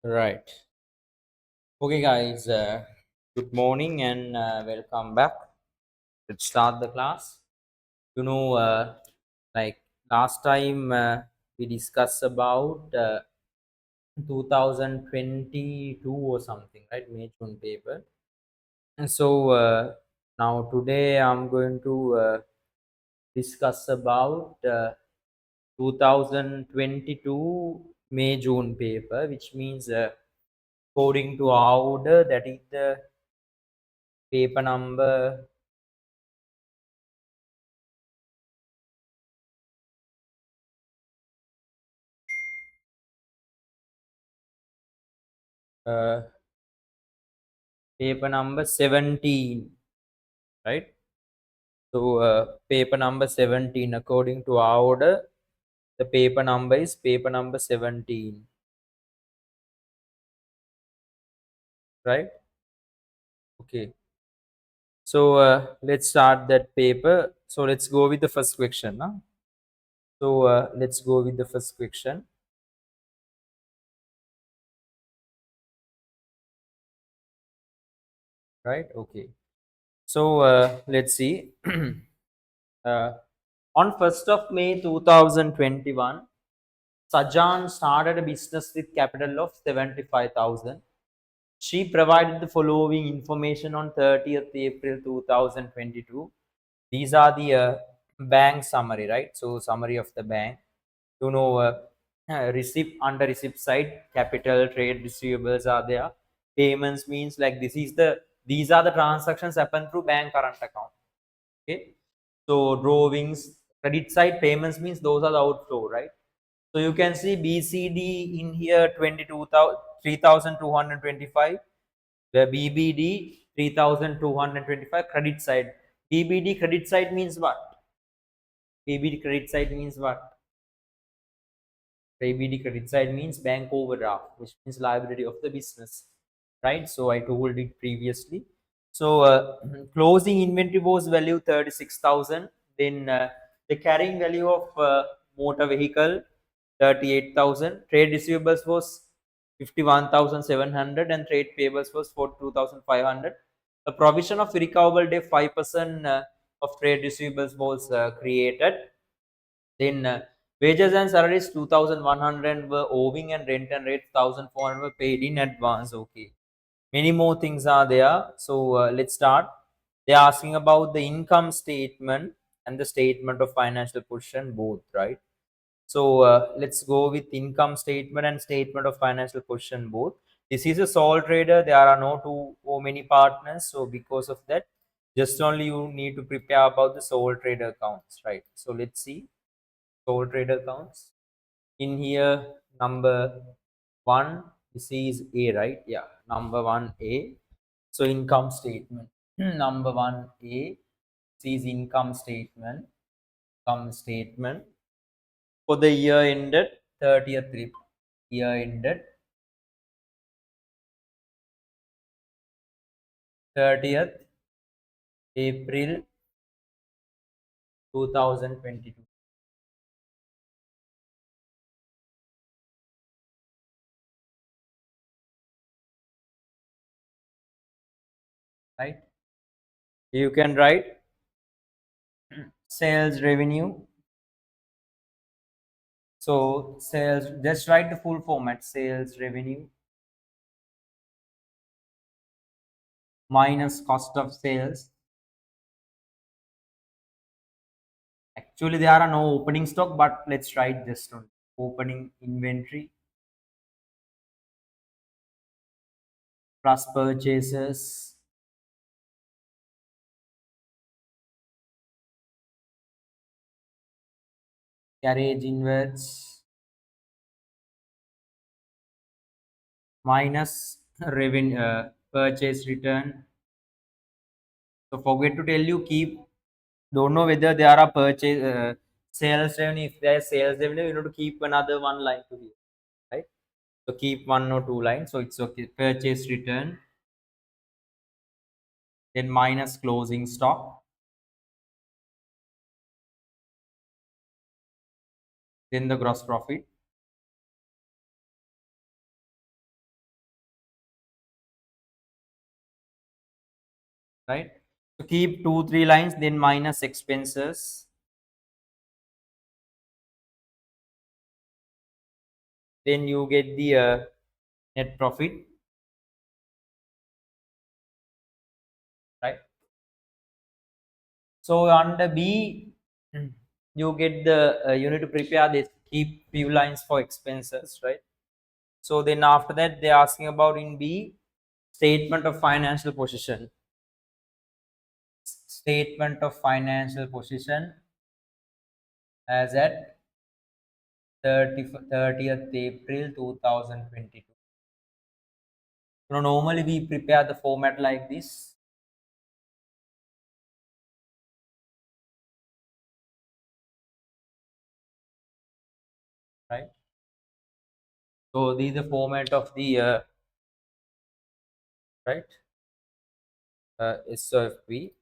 Right. Okay, guys. Good morning and welcome back. Let's start the class. You know, like last time we discussed about 2022 or something, right? May June paper. And so now today I'm going to discuss about 2022 May June paper, which means according to our order, that is the paper number uh, paper number 17, right? So paper number 17, according to our order, the paper number is paper number 17, right? Okay. So let's start that paper. So let's go with the first question. Huh? So let's go with the first question, right? Okay. So let's see. uh, on 1st of May 2021, Sajan started a business with capital of 75,000. She provided the following information on 30th April 2022. These are the bank summary, right? So summary of the bank. You know, receipt under receipt side, capital, trade, receivables are there. Payments means like these are the transactions happen through bank current account. Okay. So drawings, credit side payments means those are the outflow, right? So you can see BCD in here 22,000 3,225. The BBD 3,225 credit side. BBD credit side means what? BBD credit side means what? ABD credit side means bank overdraft, which means liability of the business, right? So I told it previously. So closing inventory was value 36,000. Then the carrying value of motor vehicle 38,000. Trade receivables was 51,700 and trade payables was 42,500. The provision of recoverable debt 5% of trade receivables was created. Then wages and salaries 2,100 were owing and rent and rate 1,400 were paid in advance. Okay. Many more things are there. So let's start. They're asking about the income statement and the statement of financial position both, right? So let's go with income statement and statement of financial position both. This is a sole trader. There are no two or many partners. So because of that, just only you need to prepare about the sole trader accounts, right? So let's see sole trader accounts. In here, number one, this is A, right? Yeah, number one A. So income statement. Number one A, this is income statement. Income statement for the year ended 30th April. Year ended 30th April 2022. Right? You can write sales revenue. So sales, just write the full format, sales revenue minus cost of sales. Actually, there are no opening stock, but let's write this one. Opening inventory plus purchases carriage inwards minus revenue purchase return. So forget to tell you, keep, don't know whether there are purchase sales revenue. If there is sales revenue, you need to keep another one line to here, right? So keep one or two lines. So it's okay. Purchase return, then minus closing stock, then the gross profit. right? So keep 2 3 lines, then minus expenses, then you get the net profit, right? So under B, you get the you need to prepare this, keep few lines for expenses, right? So then after that they're asking about in B, statement of financial position. Statement of financial position as at 30th April 2022. Normally we prepare the format like this, right? So this is the format of the right SOFP,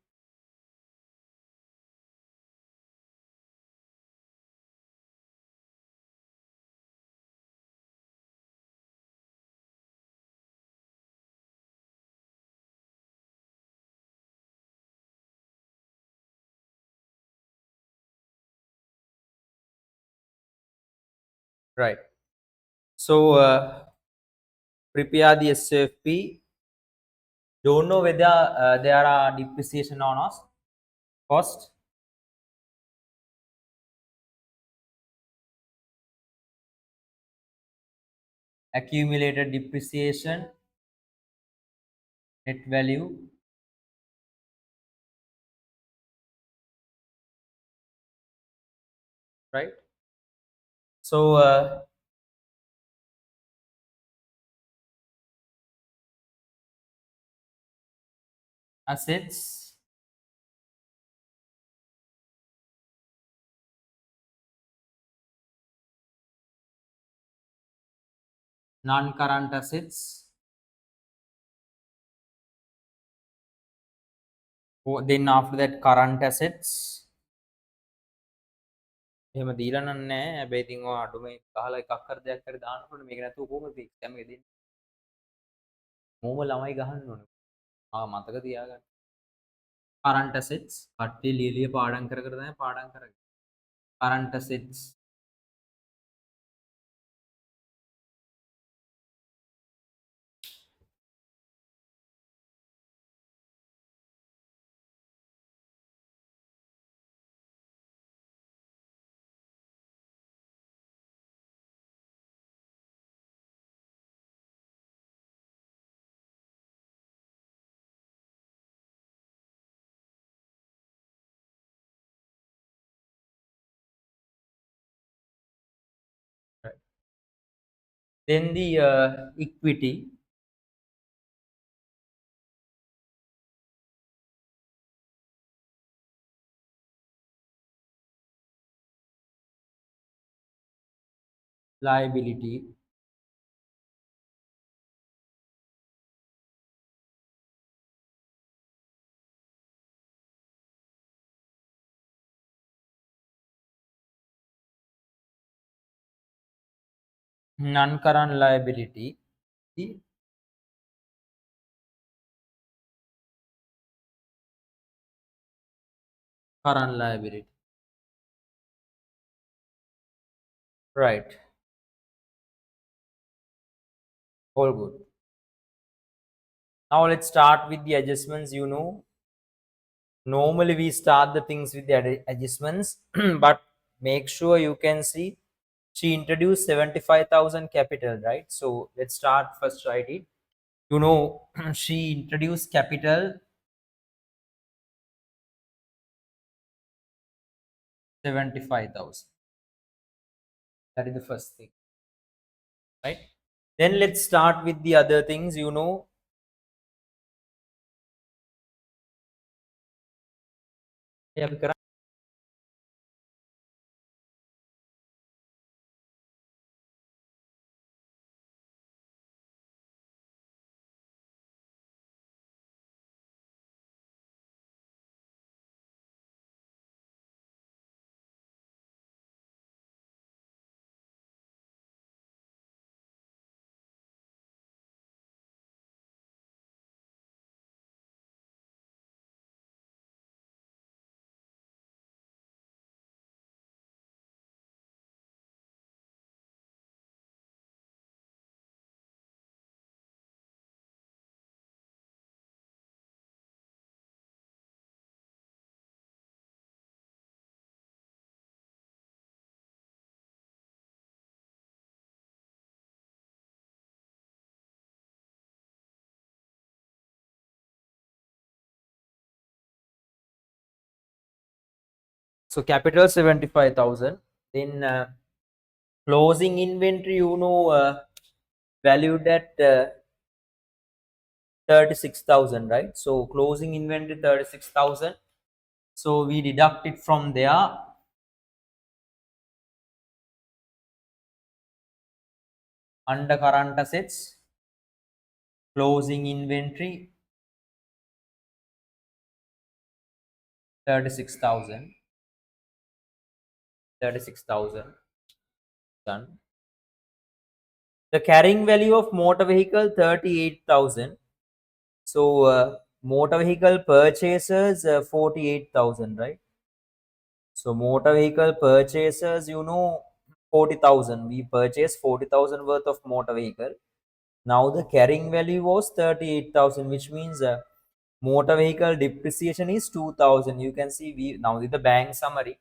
right? So prepare the SOFP. Don't know whether there are depreciation or not. Cost, accumulated depreciation, net value, right? So assets, non-current assets. Then after that current assets. එහෙම දීලා නම් නැහැ. හැබැයි ඉතින් ඔය අඩුම ගහලා එකක් කර දෙයක් හරි දාන්න ඕනේ. මේක නැතුව කොහොමද එක්සෑම් එක දෙන්නේ? මොම ළමයි ගහන්න ඕනේ. මතක තියාගන්න. current assets කට්ටිය ලියලිය පාඩම් කර කර තමයි පාඩම් කරන්නේ. current assets, right? Then the equity, liability, non-current liability, the current liability, right? All good. Now let's start with the adjustments. Normally we start the things with the adjustments, but make sure you can see she introduced 75,000 capital, right? So let's start first, write it. She introduced capital 75,000. That is the first thing, right? Then let's start with the other things. Yeah, So capital 75,000. Then closing inventory, valued at 36,000, right? So closing inventory 36,000. So we deduct it from there. Under current assets, closing inventory 36,000. 36,000 done. The carrying value of motor vehicle 38,000. So motor vehicle purchases 48,000, right? So motor vehicle purchases, 40,000. We purchased 40,000 worth of motor vehicle. Now the carrying value was 38,000, which means motor vehicle depreciation is 2,000. You can see we now with the bank summary,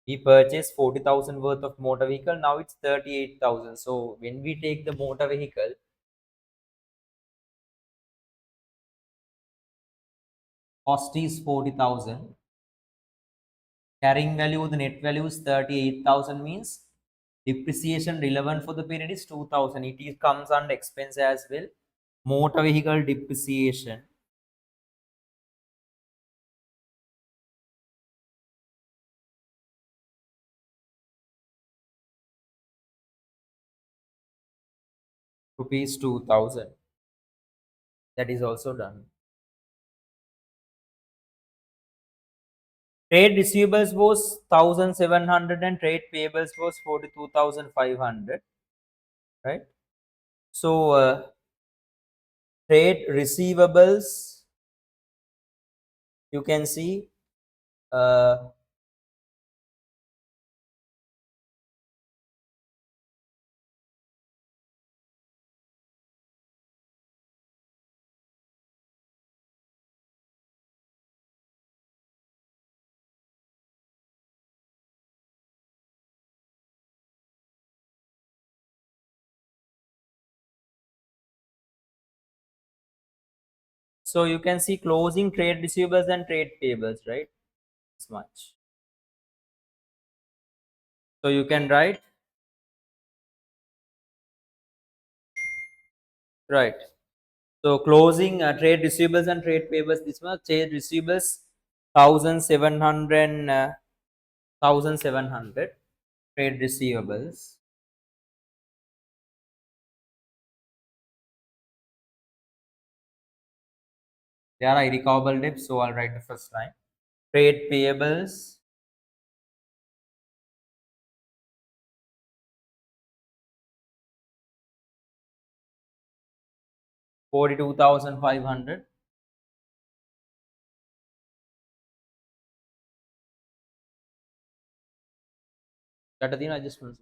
we purchased 40,000 worth of motor vehicle. Now it's 38,000. So when we take the motor vehicle, cost is 40,000. Carrying value, the net value is 38,000, means depreciation relevant for the period is 2,000. Comes under expense as well. Motor vehicle depreciation rupees 2,000. That is also done. Trade receivables was 1,700 and trade payables was 42,500. Right. So trade receivables, you can see uh, so you can see closing trade receivables and trade payables, right? This much. So you can write, right. So closing trade receivables and trade payables, this much. Trade receivables 1,700, 1,700. Trade receivables. There are irrecoverable debts, so I'll write the first line. Trade payables 42,500. That is adjustments.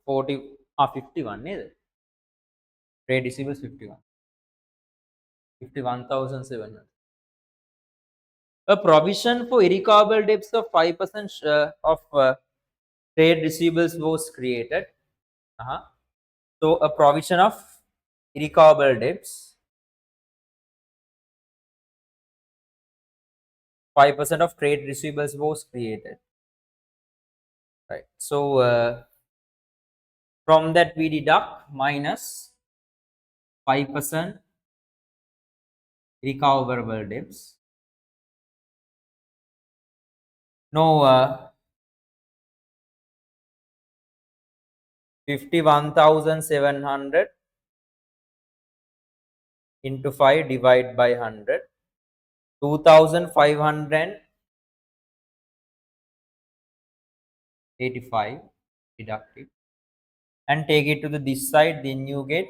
40 51 නේද? Trade receivables 51. 51,700. A provision for irrecoverable debts of 5% of trade receivables was created. Uh-huh. So a provision of irrecoverable debts, 5% of trade receivables was created. Right. So from that we deduct minus 5% recoverable debts. No, 51,700 into 5 divide by 100. 2,585 deduct it and take it to the this side, then you get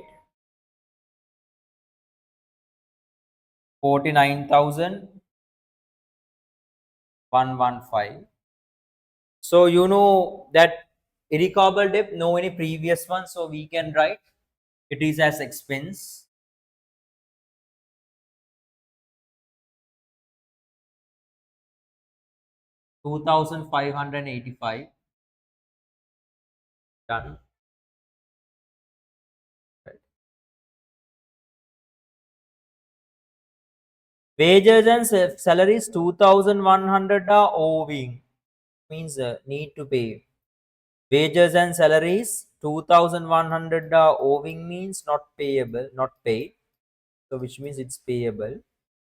49,115. So you know that irrecoverable debt, no any previous one, so we can write it is as expense. 2,585 done. Right. Wages and salaries 2100 are owing, means need to pay. Wages and salaries 2100 are owing means not payable, not pay. So which means it's payable.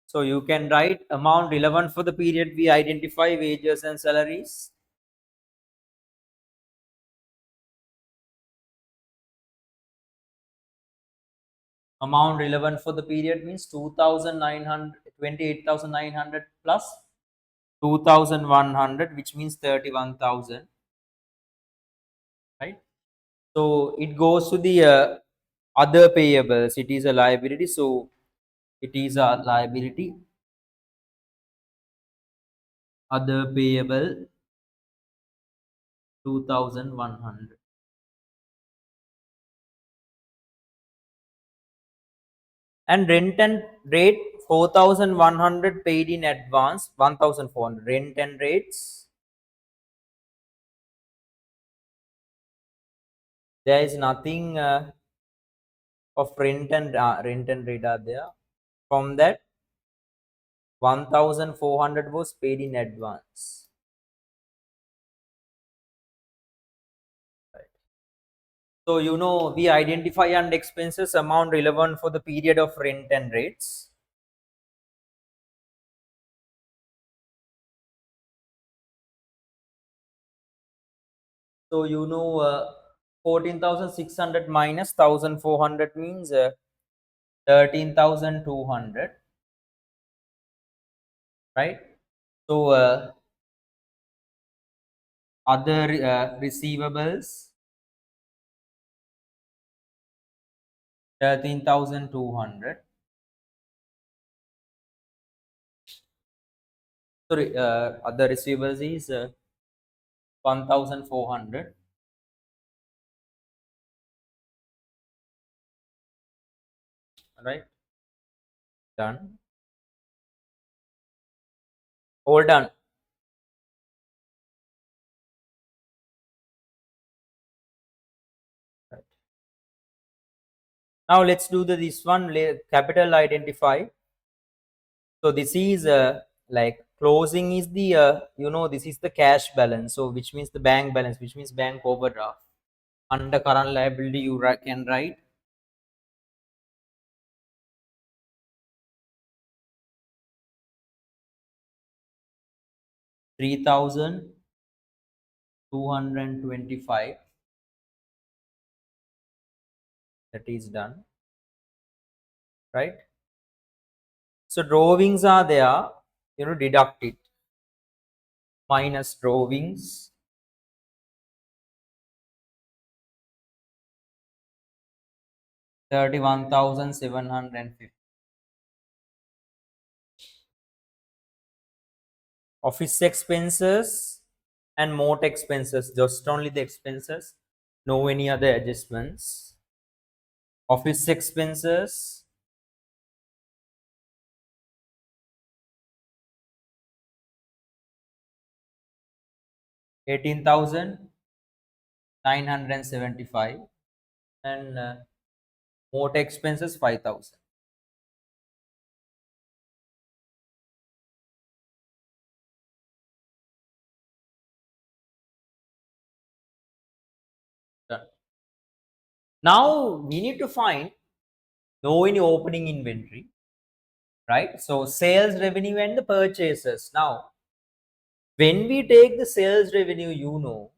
So you can write amount relevant for the period we identify wages and salaries. Amount relevant for the period means 2900, 28,900 plus 2100, which means 31,000, right? So it goes to the other payables. It is a liability. So it is a liability. Other payable 2100. And rent and rate 4100 paid in advance, 1400. Rent and rates, there is nothing of rent and rate are there. From that 1400 was paid in advance. Right. So you know we identify and expenses amount relevant for the period of rent and rates. So you know 14,600 minus 1,400 means 13,200, right? So other receivables 13,200. Sorry, other receivables is 1,400, right? Done. All done. Right. Now let's do this one capital identify. So this is like closing is the you know this is the cash balance. So which means the bank balance, which means bank overdraft. Under current liability, you can write 3,225. That is done, right? So drawings are there. You know, deduct it. Minus drawings 31,750. Office expenses and motor expenses, just only the expenses, no any other adjustments. Office expenses 18,975 and motor expenses 5,000. Done. Now we need to find no any opening inventory, right? So sales revenue and the purchases. Now when we take the sales revenue, you know,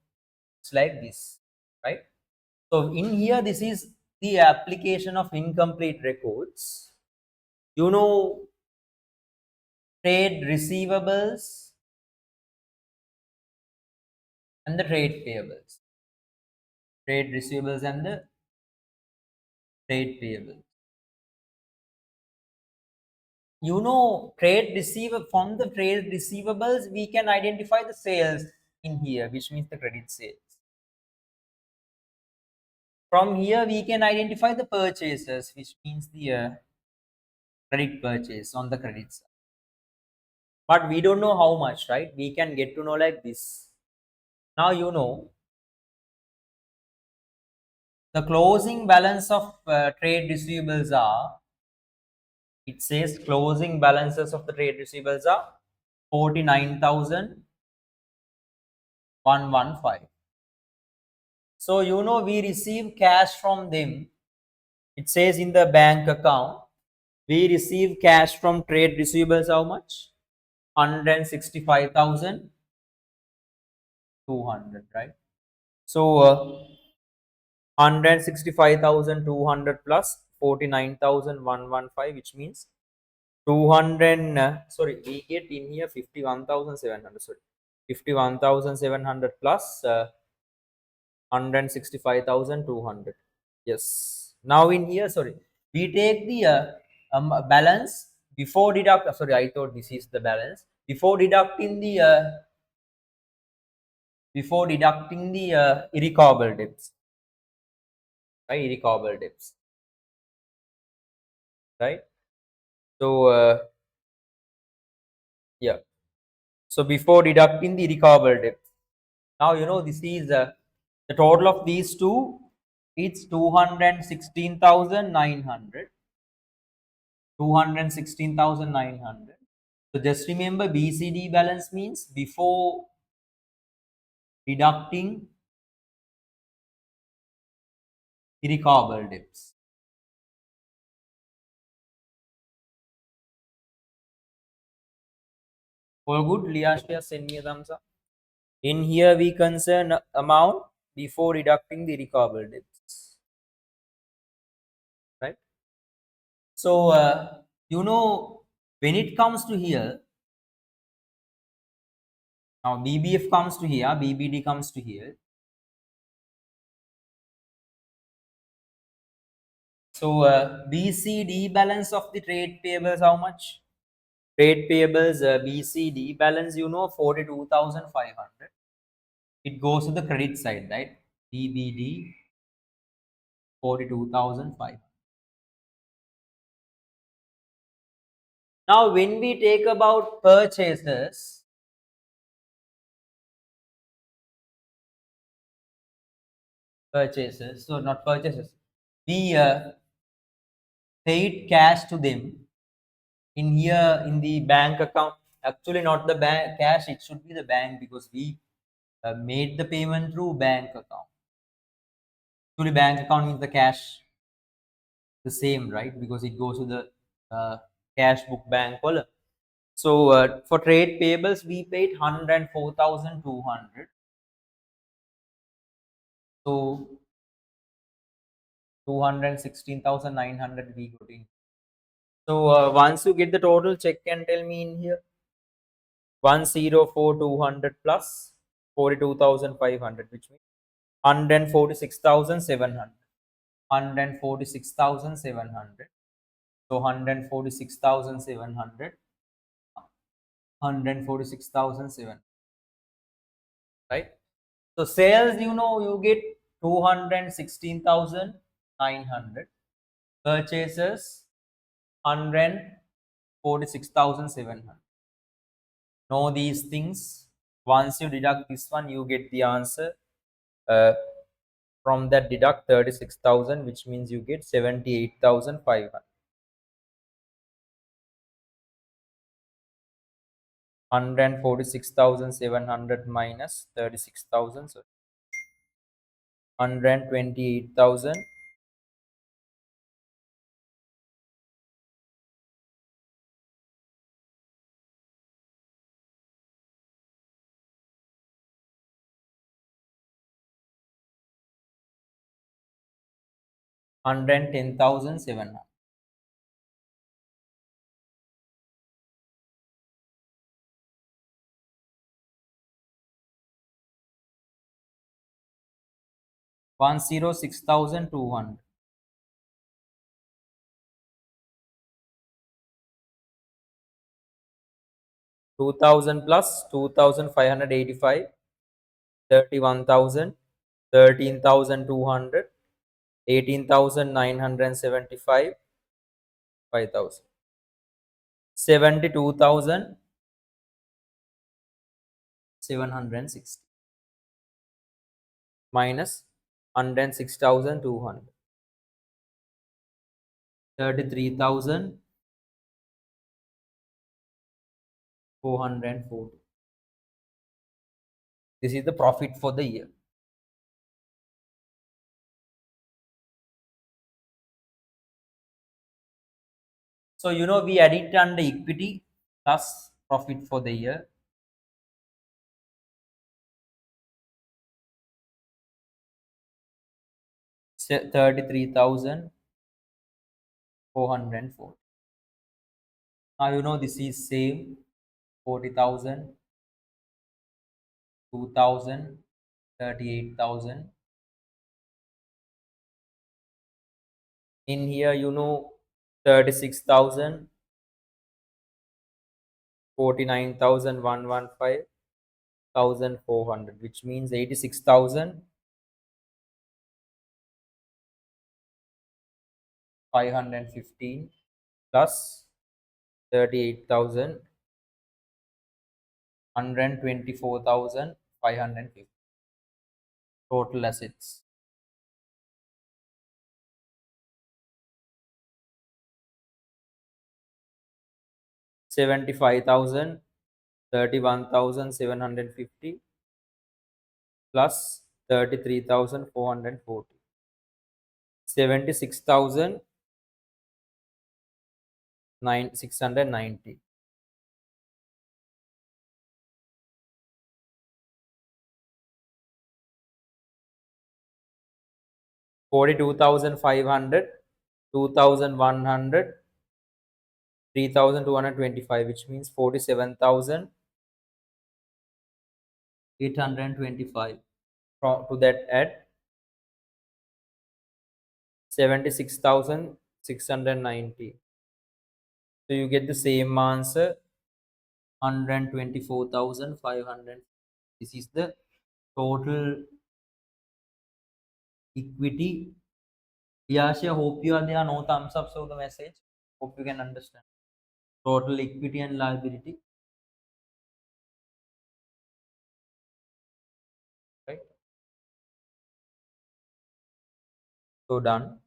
it's like this, right? So in here, this is the application of incomplete records. You know, trade receivables and the trade payables. Trade receivables and the trade payables. You know, trade receiver from the trade receivables, we can identify the sales in here, which means the credit sales. From here, we can identify the purchases, which means the credit purchase on the credit side. But we don't know how much, right? We can get to know like this. Now you know the closing balance of trade receivables are It says closing balances of the trade receivables are 49,115. So we receive cash from them. It says in the bank account we receive cash from trade receivables how much? 165,200, right? So 165,200 plus 49,115, which means 200. Sorry, we get in here 51,700. Sorry, 51,700 plus 165,200. Yes. Now in here, sorry, we take the balance before deduct. Sorry, I thought this is the balance before deducting the irrecoverable debts, right? Irrecoverable debts, right? So yeah. So before deducting the recoverable debt. Now this is the total of these two. It's 216,900. 216,900. So just remember BCD balance means before deducting irrecoverable debts. All good? Liashia, send me a thumbs up. In here we concern amount before deducting the recoverable debts. Right? So when it comes to here, now BBF comes to here, BBD comes to here. So BCD balance of the trade payables how much? Trade payables BCD balance 42,500. It goes to the credit side, right? BBD 42,500. Now when we take about purchases, so not purchases, we paid cash to them in here in the bank account. Actually not the bank cash, it should be the bank because we made the payment through bank account. Actually bank account means the cash the same, right? Because it goes to the cash book bank column. So for trade payables we paid 104,200. So 216,900 we got in. So once you get the total, check and tell me in here. 104,200 plus 42,500, which means 146,700. 146,700. So 146,700. 146,700. Right? So sales, you get 216,900. Purchases 146,700. Know these things. Once you deduct this one, you get the answer. Uh, from that, deduct 36,000, which means you get 78,500. 146,700 minus 36,000, so 128,000. 110,700. 106,200. 2,000 plus 2,585. 31,000. 13,200. 18,975. 5,000. 72,760 minus 106,200. 33,000. 440. This is the profit for the year. So we added under equity plus profit for the year. 33,404. Now this is same 40,000, 2,000, 38,000. In here 36,000, 49,115, 1,400, which means 86,515 plus 38,000, 124,550 total assets. 75,000, 31,750 plus 33,440. 76,690. 42,500, 2,100, 3,225, which means 47,825. To that add 76,690. So you get the same answer, 124,500. This is the total equity. Yasha, hope you are there. No thumbs up. So the message. Hope you can understand. Total equity and liability. Right. So done.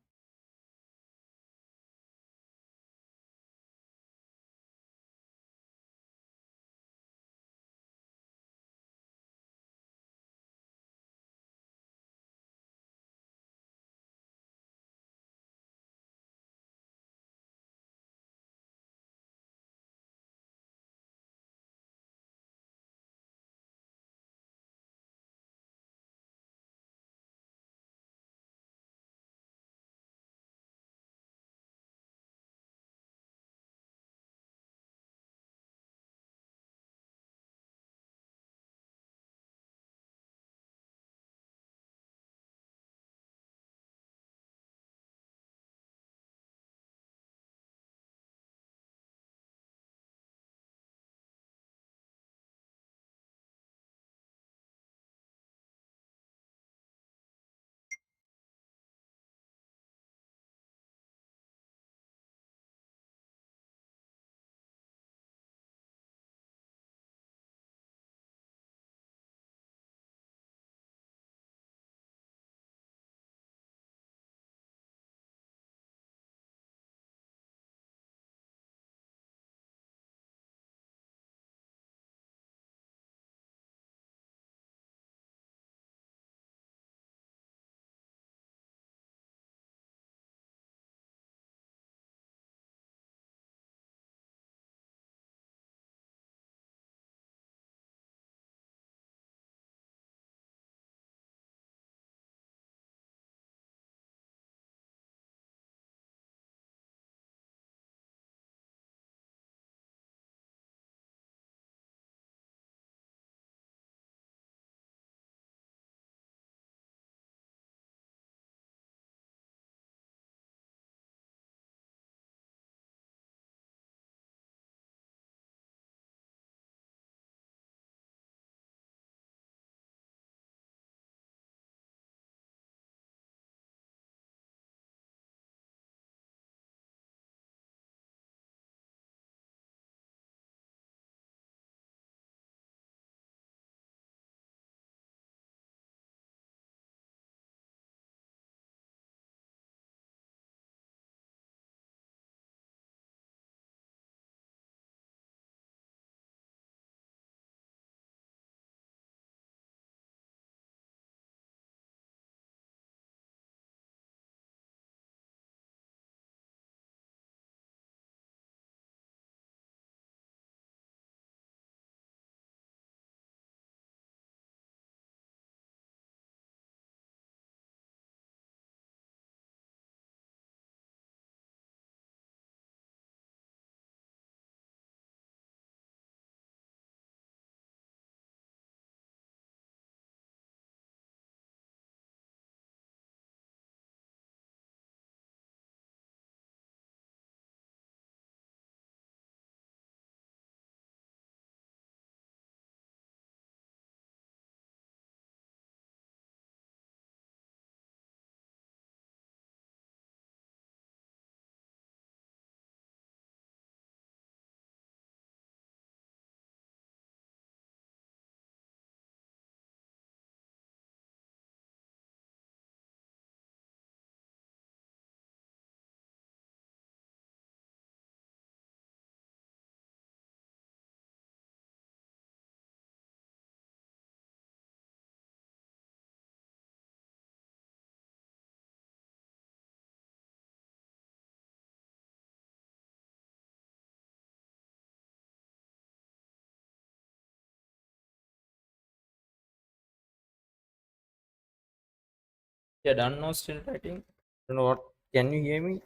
Yeah, done now, still writing. Don't know what. Can you hear me?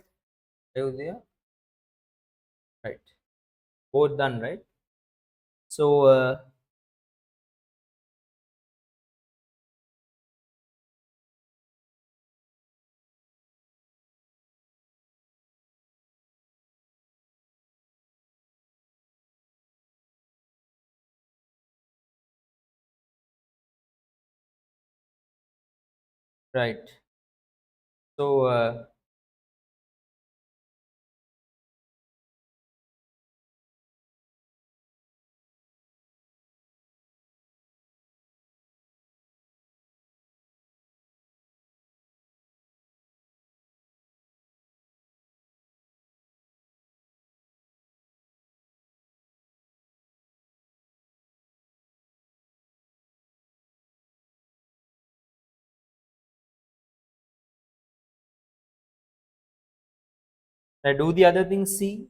Are you there? Right. Both done, right? So, right. So, I do the other thing. C.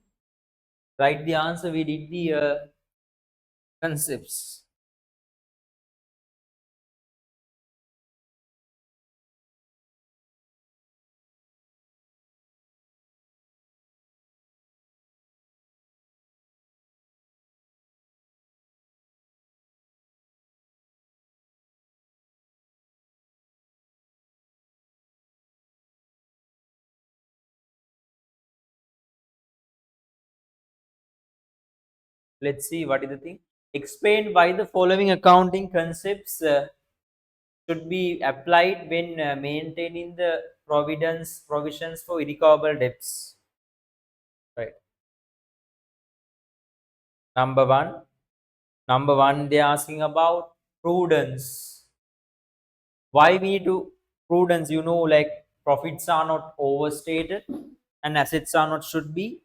Write the answer. We did the concepts. Let's see what is the thing. Explain why the following accounting concepts should be applied when maintaining the providence provisions for irrecoverable debts. Right. Number one. Number one, they're asking about prudence. Why we need to prudence? Like profits are not overstated and assets are not should be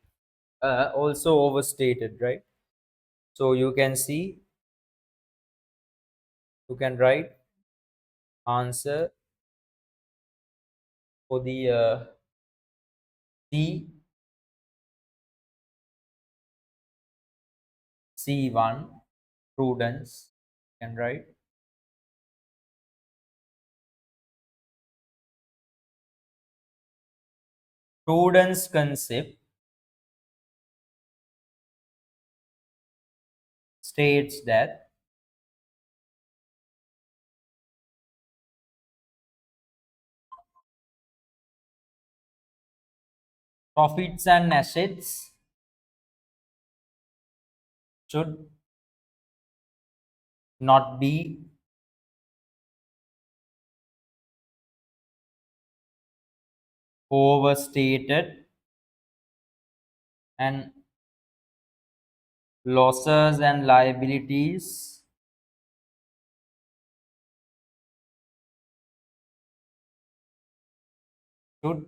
also overstated, right? So you can see, you can write answer for the C C1 prudence. You can write prudence concept states that profits and assets should not be overstated and losses and liabilities should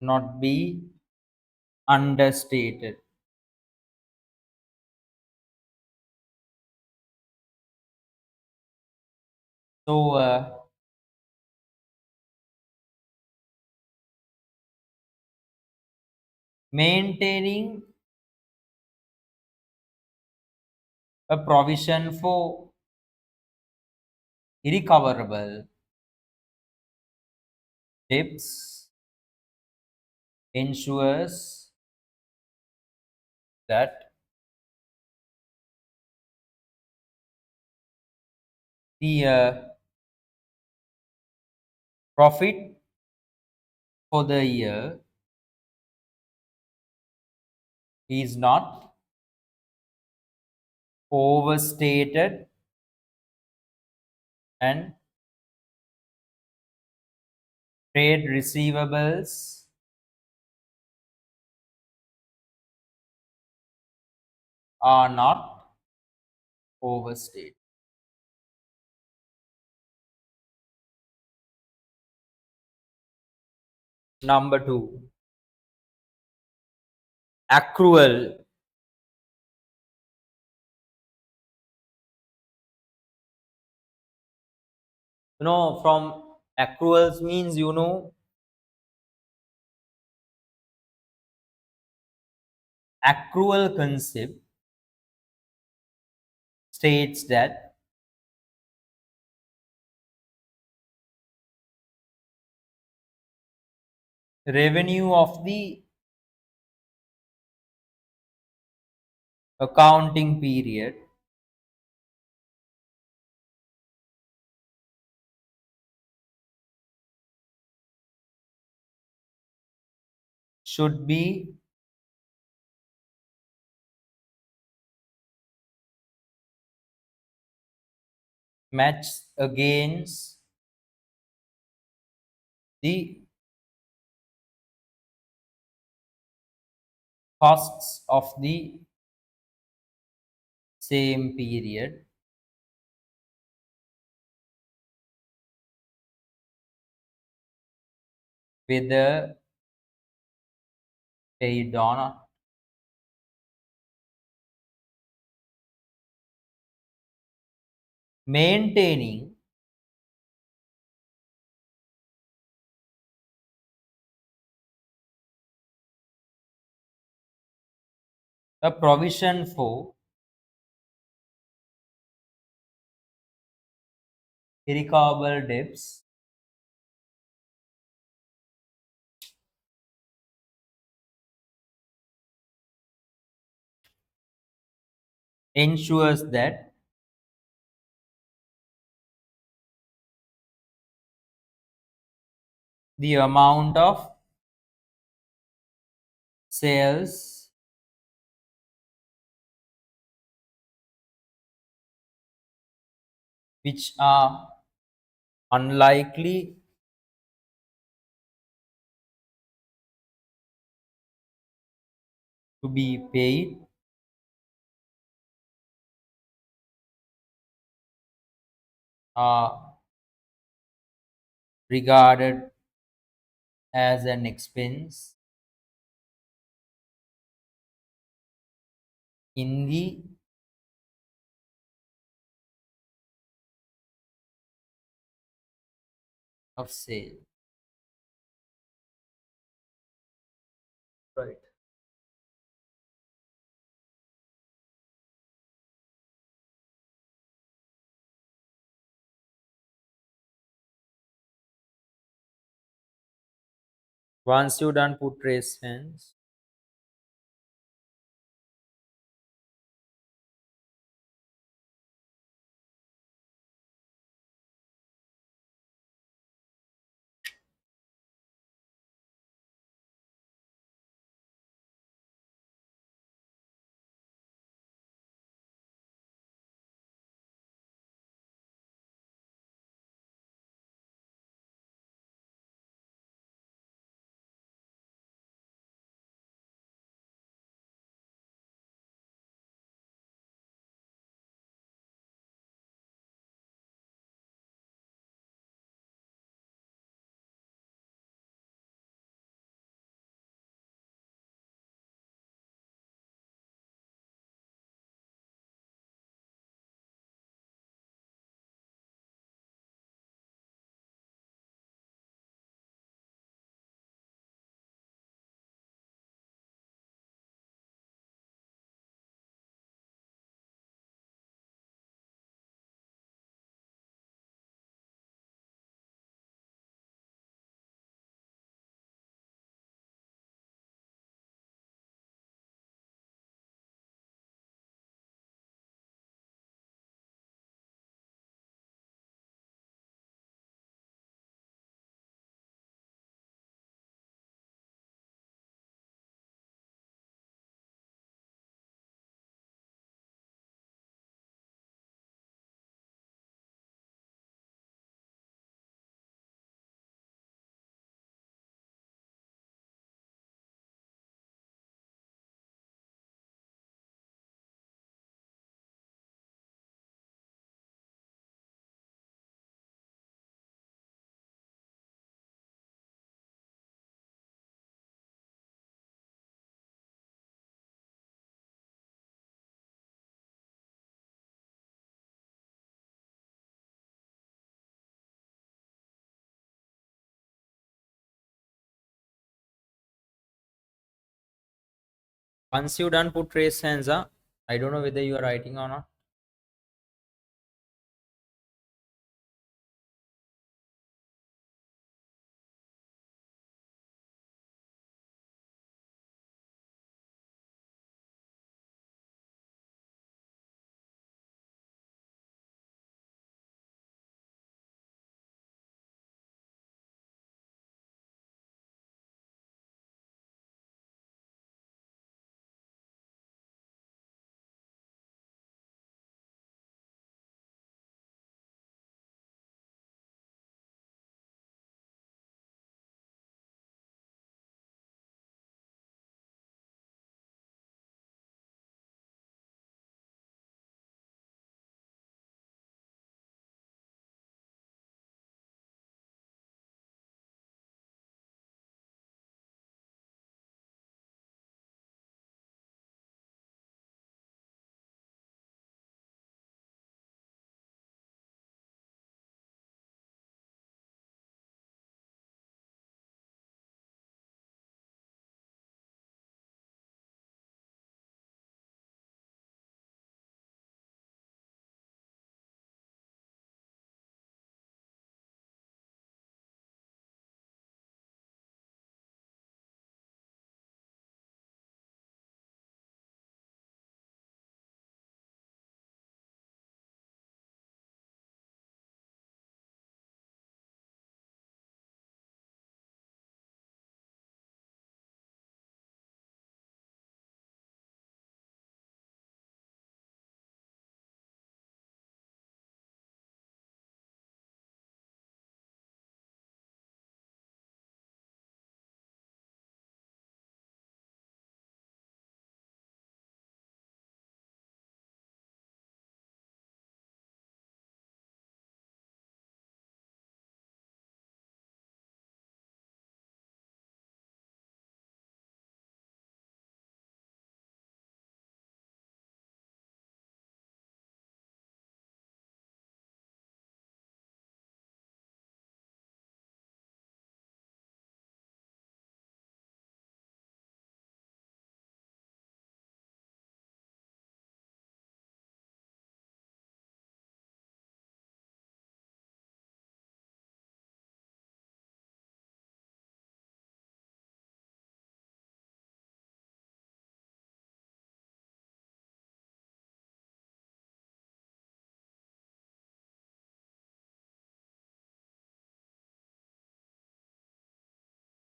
not be understated. So, maintaining a provision for irrecoverable debts ensures that the profit for the year is not overstated and trade receivables are not overstated. Number two, accrual. From accruals means, accrual concept states that revenue of the accounting period should be matched against the costs of the same period, whether paid or not. Maintaining a provision for irrecoverable debts ensures that the amount of sales which are unlikely to be paid are regarded as an expense in the of sale. Right. Once you done put raise hands, once you done put raise hands, I don't know whether you are writing or not.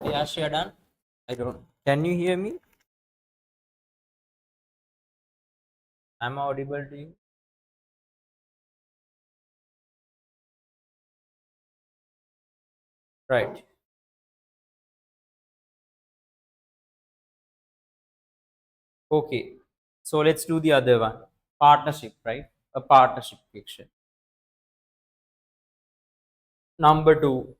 Yeah, sure done. I don't. Can you hear me? I'm audible to you. Right. Okay. So let's do the other one. Partnership, right? A partnership fiction. Number two.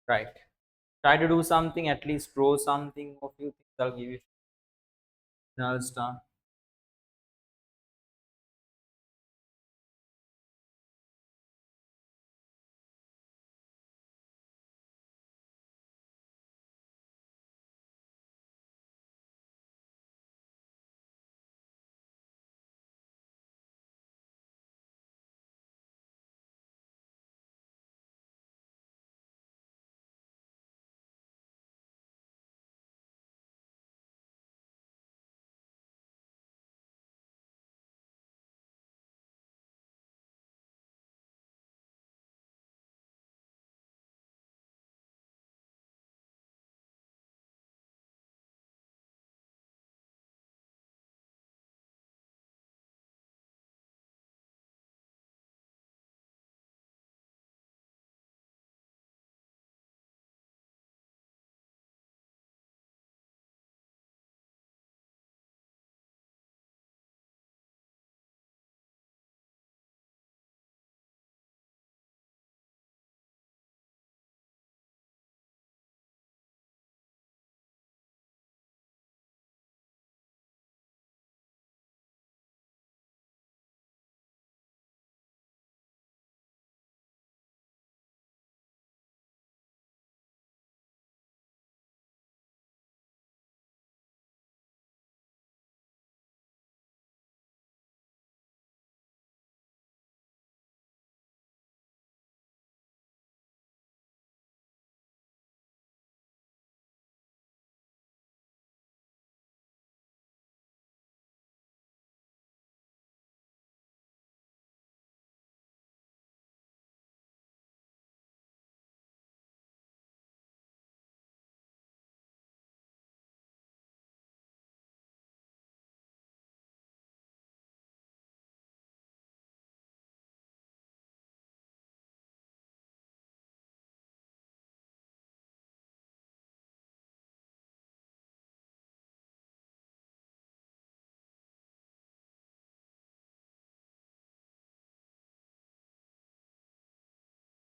Right. Try to do something. At least draw something. A few things. I'll give you another star.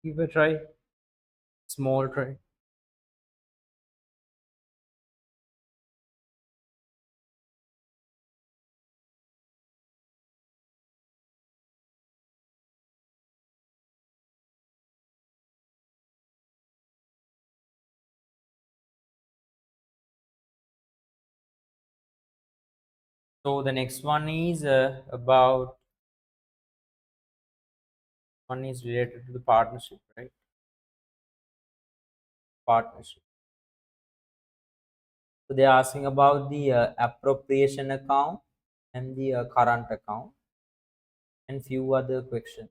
Give a try. Small try. So the next one is about one is related to the partnership, right? Partnership. So they're asking about the appropriation account and the current account and few other questions.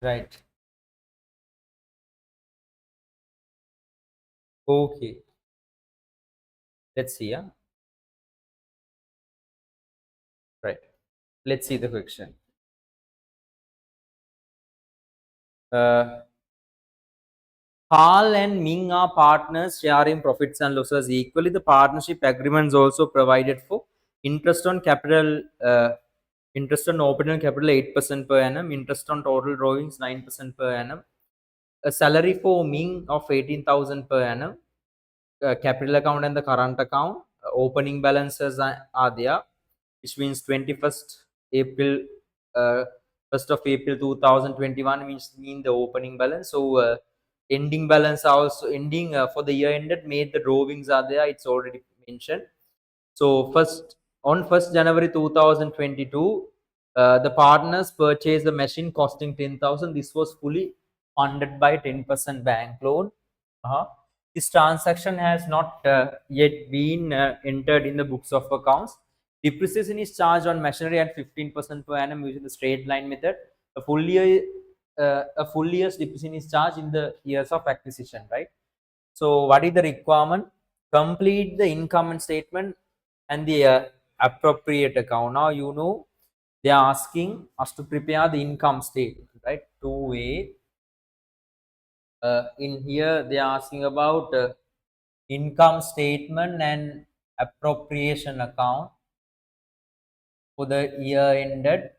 Right. Okay. Let's see. Yeah. Right. Let's see the question. Uh, Hall and Ming are partners sharing profits and losses equally. The partnership agreements also provided for interest on capital, interest on opening capital 8% per annum, interest on total drawings 9% per annum, a salary for Ming of 18,000 per annum, capital account and the current account, opening balances are there, which means 21st April, uh, 1st of April 2021 mean the opening balance. So ending balance also ending for the year ended made the drawings are there. It's already mentioned. So first January 2022, the partners purchased the machine costing 10,000. This was fully funded by 10% bank loan. Uh-huh. This transaction has not yet been entered in the books of accounts. Depreciation is charged on machinery at 15% per annum using the straight line method. A full year's depreciation is charged in the years of acquisition, right? So, what is the requirement? Complete the income statement and the appropriate account. Now, they are asking us to prepare the income statement, right? Two-way. In here, they are asking about income statement and appropriation account for the year ended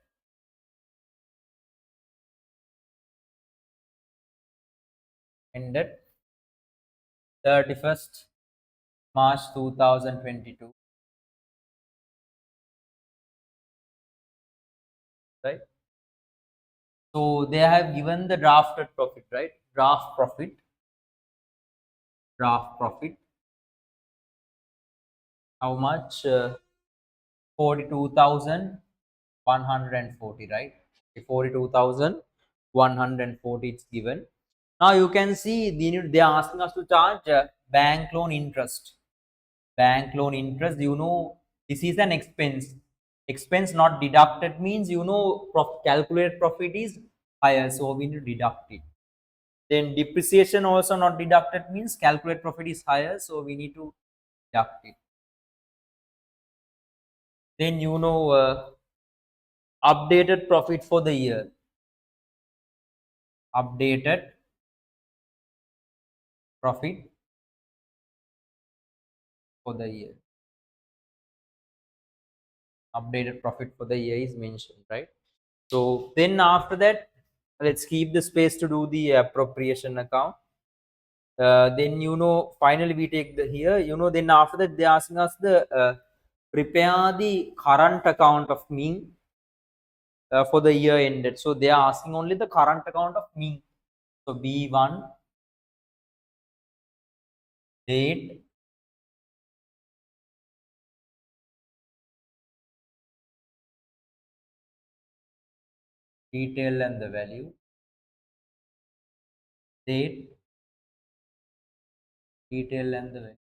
31st March 2022, right? So they have given the drafted profit, right? Draft profit. How much? 42,140, right? 42,140 it's given. Now you can see they are asking us to charge bank loan interest. Bank loan interest, this is an expense. Expense not deducted means calculated profit is higher, so we need to deduct it. Then depreciation also not deducted means calculated profit is higher, so we need to deduct it. Then updated profit for the year. Updated profit for the year. Updated profit for the year is mentioned, right? So then after that, let's keep the space to do the appropriation account. Then finally we take the here. Then after that they asking us the prepare the current account of Ming for the year ended. So they are asking only the current account of Ming. So B1 date, detail and the value, date, detail and the value.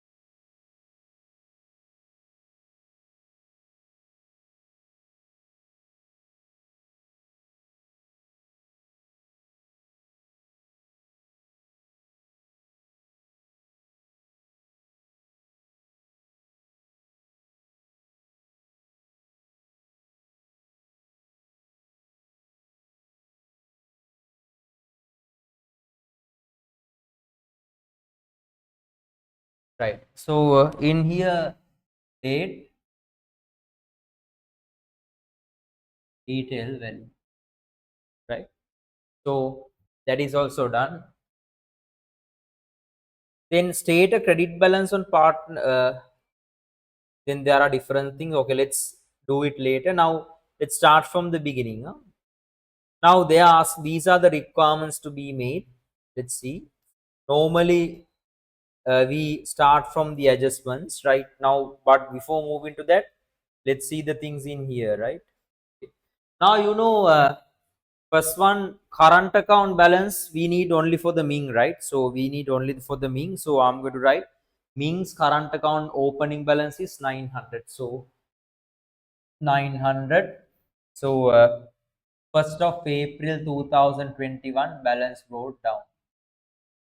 Right. So in here, date, detail, value. Right. So that is also done. Then state a credit balance on part. Then there are different things. Okay, let's do it later. Now let's start from the beginning. Huh? Now they ask these are the requirements to be made. Let's see. Normally we start from the adjustments right now, but before moving to that, let's see the things in here, right? Okay. Now first one, current account balance we need only for the Ming, right? So we need only for the Ming. So I'm going to write Ming's current account opening balance is 900. So 900. So 1st of April 2021, balance brought down.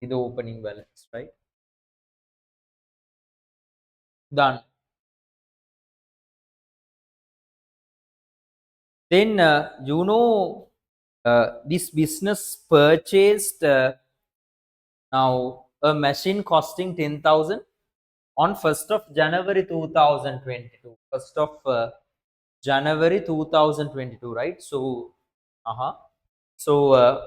The opening balance, right? Done. Then this business purchased now a machine costing 10,000 on 1st of January 2022. 1st of January 2022, right? So, uh-huh. So,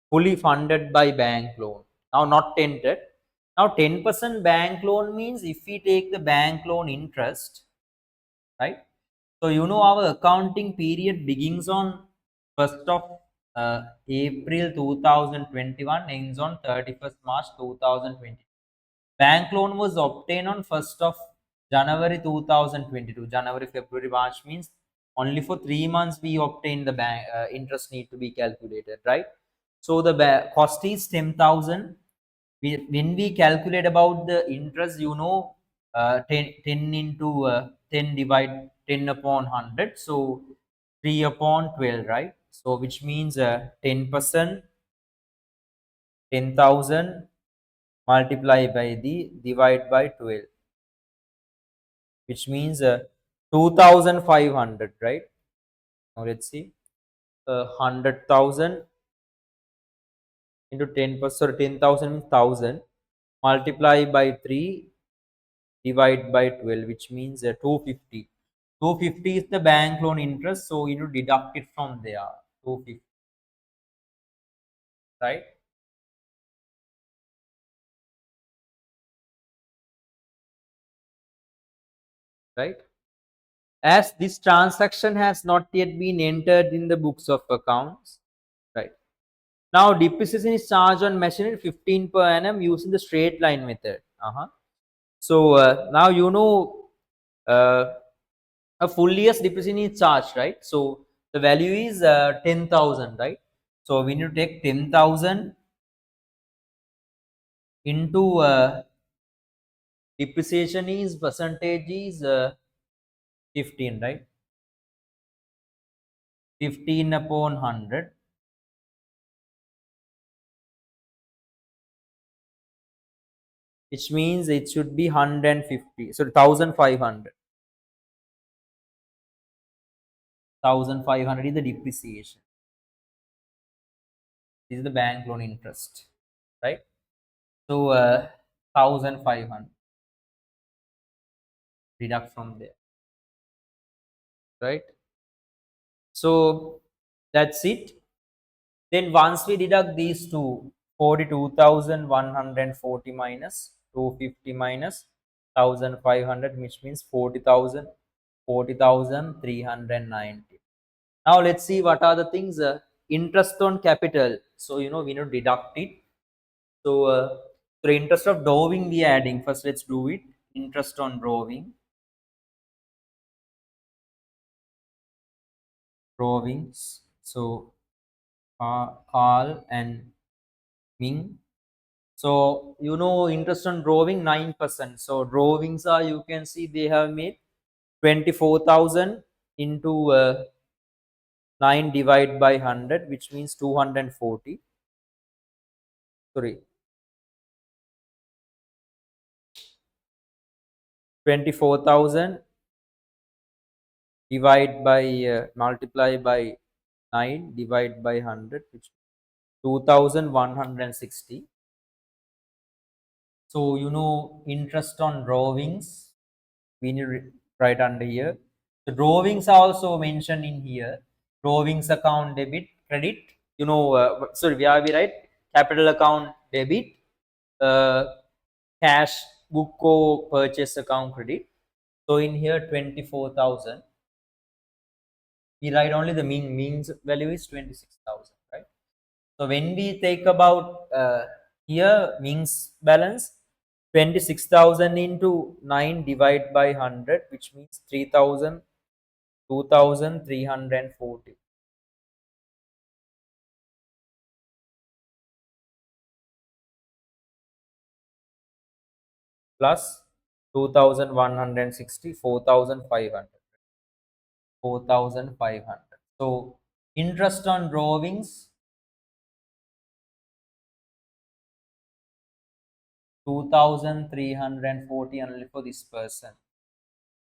fully funded by bank loan. Now, not tented. Now, 10% bank loan means if we take the bank loan interest, right? So, our accounting period begins on 1st of April 2021, ends on 31st March 2020. Bank loan was obtained on 1st of January 2022. January, February, March means only for 3 months we obtain the bank interest need to be calculated, right? So the cost is 10,000. When we calculate about the interest, 10 into 10 divide 10 upon 100. So 3 upon 12, right? So which means 10%, 10,000 multiply by the divide by 12, which means 2,500, right? Now let's see, 100,000 into 10%, 10,000 means 1,000 multiply by 3 divide by 12, which means 250. 250 is the bank loan interest, so deduct it from there. 250, right? Right? As this transaction has not yet been entered in the books of accounts, right? Now, depreciation is charged on machinery 15 per annum using the straight line method. So, now uh, a full year's depreciation is charged, right? So, the value is 10,000, right? So, we need to take 10,000 into depreciation is percentage is 15, right? 15 upon 100, which means it should be 150. So, 1,500. 1,500 is the depreciation. This is the bank loan interest, right? So 1,500 deduct from there, right? So that's it. Then once we deduct these two, 42,140 minus 250 minus 1,500, which means 40,000, 40,390. Now let's see what are the things. Interest on capital. So we need to deduct it. So for interest of drawing we are adding. First let's do it. Interest on drawings. So Carl and Ming. So interest on drawing 9%. So drawings are, you can see they have made 24,000 into 9 divided by 100, which means 240. Sorry, 24,000 divide by multiply by 9 divide by 100, which 2,160. So interest on drawings we need to write under here. The drawings are also mentioned in here. Drawings account debit credit. Sorry, where we write capital account debit, uh, cash book or purchase account credit. So in here 24,000. We write only the means value is 26,000, right? So when we take about here means balance, 26,000 into 9 divided by 100, which means 3,000, 2,340 plus 2,160, 4,500. 4,500. So Interest on drawings 2340 only for this person.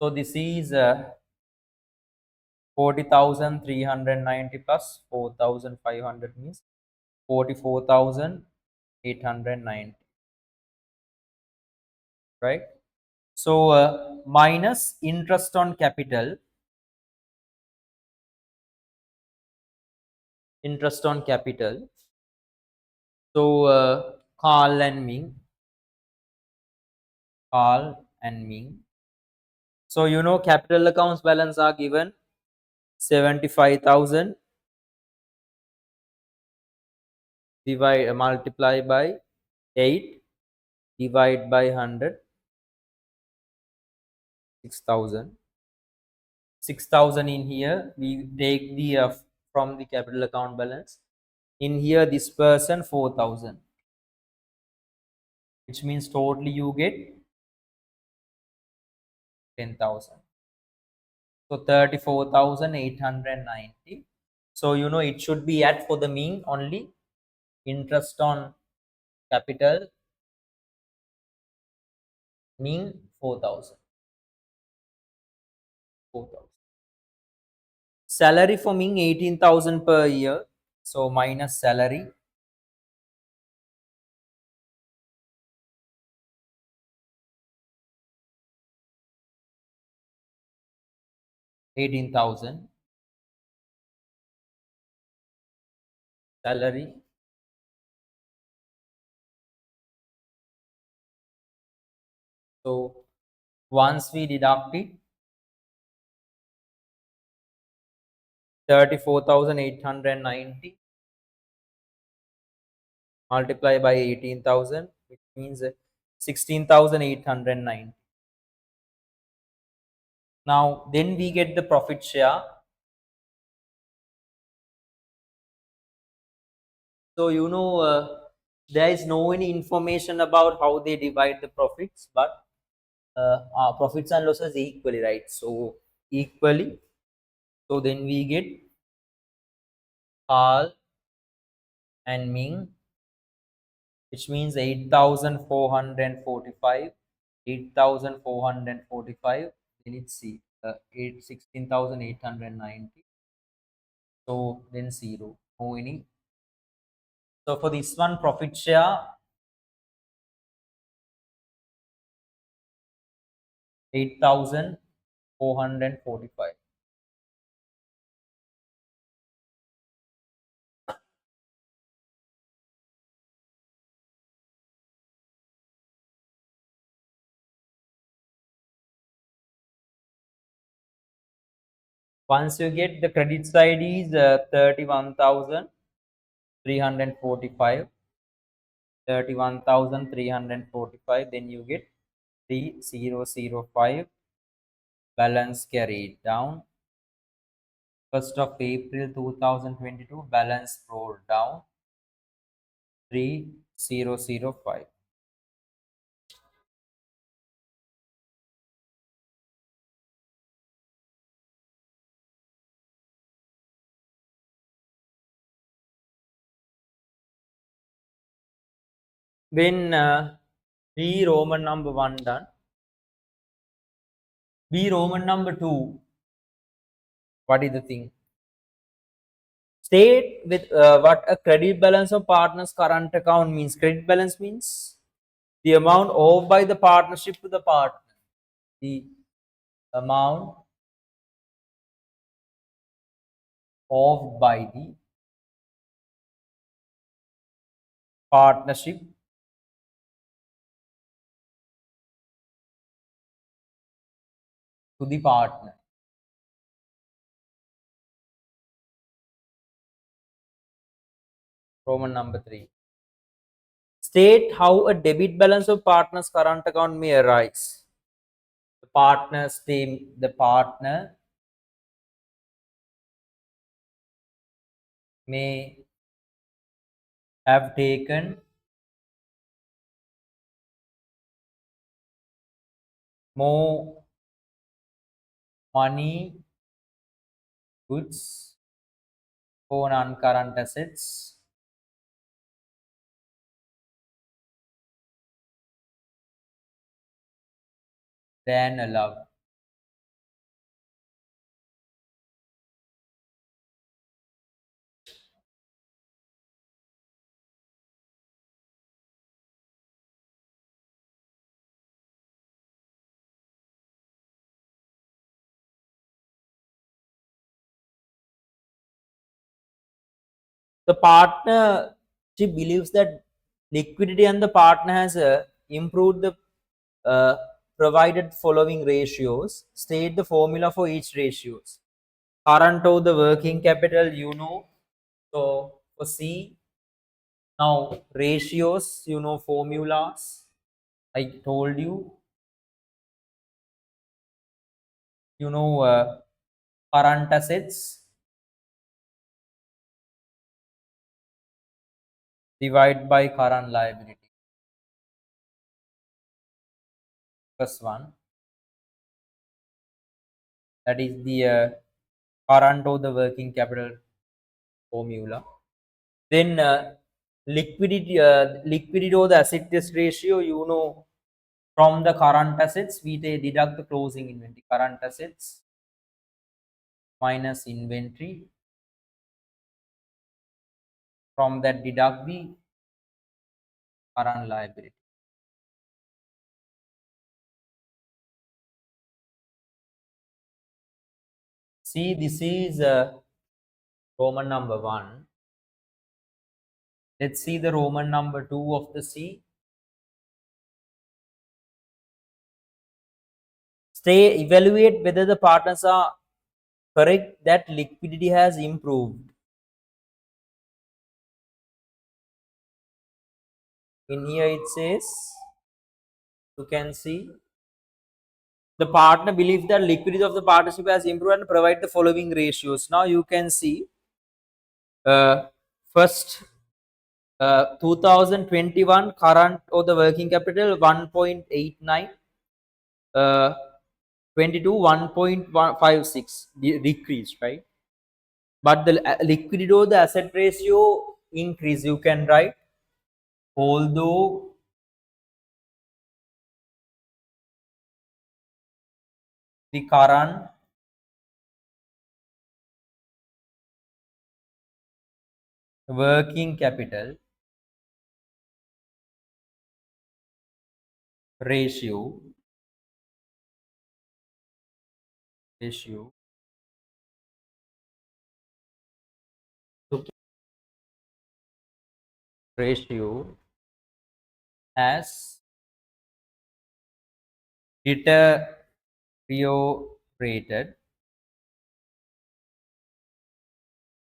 So this is 40,390 plus 4,500 means 44,890, right? So minus interest on capital, interest on capital. So Carl and Ming. So you know capital accounts balance are given 75,000 divide multiply by 8 divide by 100, 6,000. 6,000 in here we take the from the capital account balance. In here this person 4,000, which means totally you get 10,000. So 34,890. So you know it should be at for the mean only interest on capital mean 4,000. 4,000. Salary for mean 18,000 per year. So minus salary 18,000 salary. So once we deduct it 34,890 multiply by 18,000, which means 16,890. Now then we get the profit share. So you know there is no any information about how they divide the profits, but profits and losses equally, right? So equally. So then we get Carl and Ming, which means 8,445, 8,445. Then it's see 16,890. So then zero. No any. So for this one profit share 8,445. Once you get the credit side is 31,345, 31,345. Then you get 3005 balance carried down. 1st of April 2022 balance rolled down 3005. When B Roman number 1 done, B Roman number 2, what is the thing? State with what a credit balance of partner's current account means. Credit balance means the amount owed by the partnership to the partner. The amount owed by the partnership to the partner. Roman number 3. State how a debit balance of partner's current account may arise. The partner may have taken more money, goods, for non-current assets than allowed. The partnership believes that liquidity and the partner has improved the provided following ratios. State the formula for each ratios. Current of the working capital, you know. So for C, now ratios, you know, formulas. I told you, you know, current assets divide by current liability. First one, that is the current of the working capital formula. Then liquidity or the asset test ratio, you know, from the current assets, we deduct the closing inventory. Current assets minus inventory. From that, deduct the current liability. See, this is Roman number 1. Let's see the Roman number 2 of the C. Stay, evaluate whether the partners are correct that liquidity has improved. In here it says, you can see, the partner believes that liquidity of the partnership has improved and provide the following ratios. Now you can see, uh, first 2021 current of the working capital 1.89, 22 1.56 decreased, right? But the liquidity of the asset ratio increase. You can write, although the current working capital ratio ratio ratio has deteriorated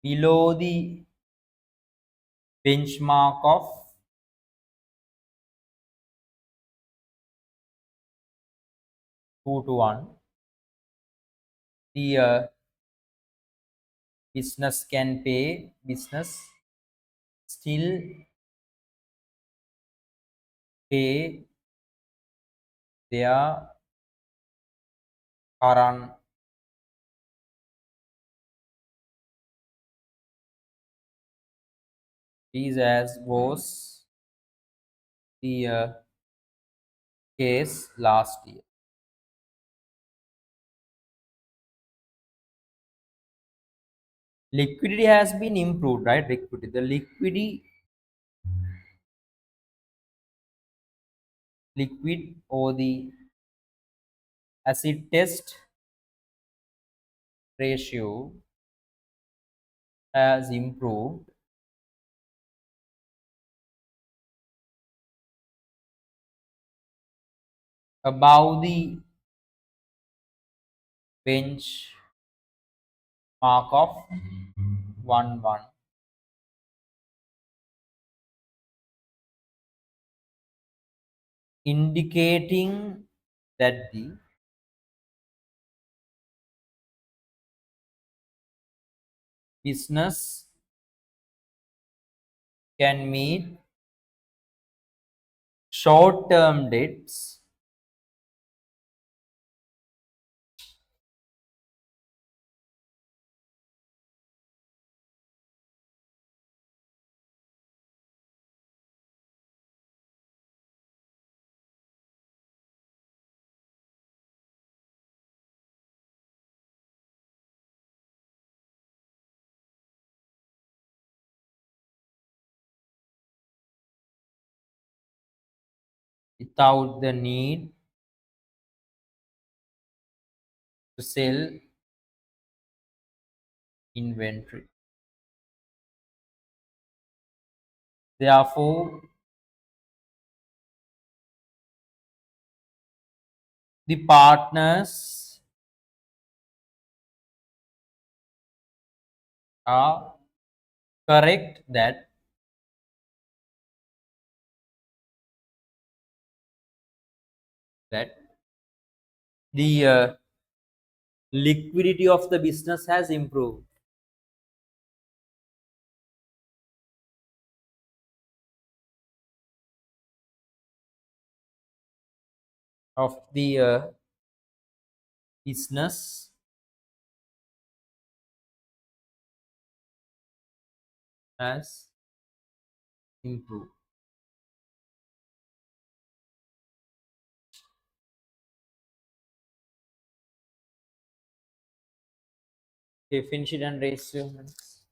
below the benchmark of 2 to 1. The business still pay their current fees as was the case last year. Liquidity has been improved, right? Liquid or the acid test ratio has improved above the benchmark of 1:1, indicating that the business can meet short-term debts without the need to sell inventory. Therefore, the partners are correct that the liquidity of the business has improved. Of the business has improved. Okay, finish it and raise your hands.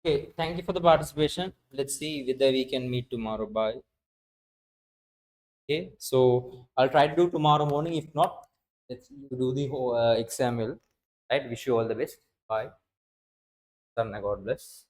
Okay, thank you for the participation. Let's see whether we can meet tomorrow. Bye. Okay, so I'll try to do tomorrow morning. If not, let's do the whole exam. Will right? Wish you all the best. Bye. Sarna, God bless.